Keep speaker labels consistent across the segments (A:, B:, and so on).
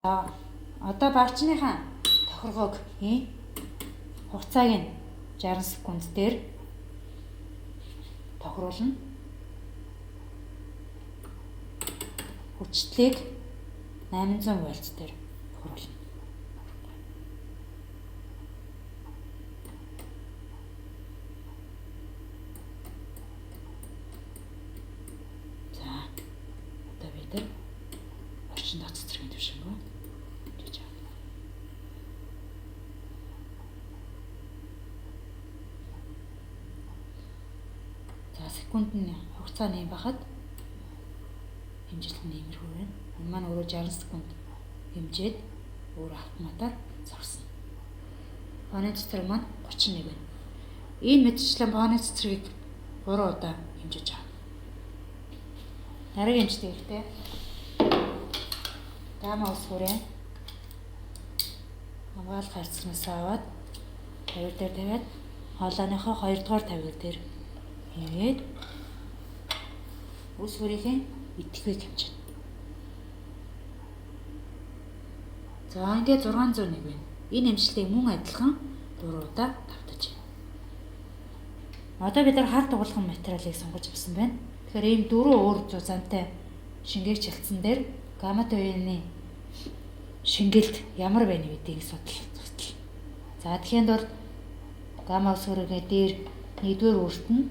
A: За одоо барчныхаа тохиргоог хугацааг нь 60 секунд дээр тохируулна. Хүчлийг 800 вольт дээр тохируулна. За одоо бид орчин дах цэцэргийн төвшингөө хийж авна. За секундын хугацаа нэм бахад хэмжлэг нэмэрхүү байна. Энэ маань өөрөө 60 секунд хэмжээд өөр автоматар зогсно. Бооны цэцэр маань 31 байна. Энэ мэдчлэн бооны цэцрийг 3 удаа хэмжиж авна. Дараагийн хэмждэг ихтэй гамма ус хүрээ хамгаалах харьцагнаас аваад 50 дээр тавиад хоолойныхоо 2 дугаар тавиг дээр хийгээд ус хүрээхийн идэхүйг хэмжинэ. За ингээд 601 байна. Энэ хэмжлэгийг мөн адилхан 3 удаа давтаж байна. Одоо бид нар хар дугуулгын материалыг сонгож авсан байна. Тэгэхээр ийм 4 өөр зузаантай шингээгч хэлцэн дээр гамма төвийн шингэлт ямар байна гэдгийг судал. За тэгэхээр бол гамма ус хүрээгээ дээр 1-р үрт нь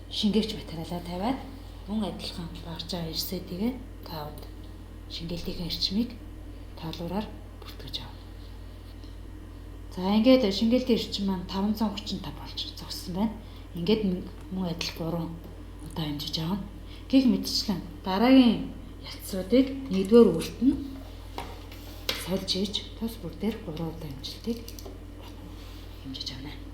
A: шингээгч материалаа тавиад мөн адилхан багж байгаа эрсэтийг таавд шингэлтийн эрчмийг таалуураар бүртгэж авна. За ингээд шингэлтийн эрчим маань 535 болж зогссон байна. Ингээд мөн адил 3 удаа хэмжиж авна. Гэх мэтчлэн дараагийн ялцуудыг 1-р үрт нь сольж хийж тус бүр дээр 3 удаа хэмжилтийг хэмжиж авна.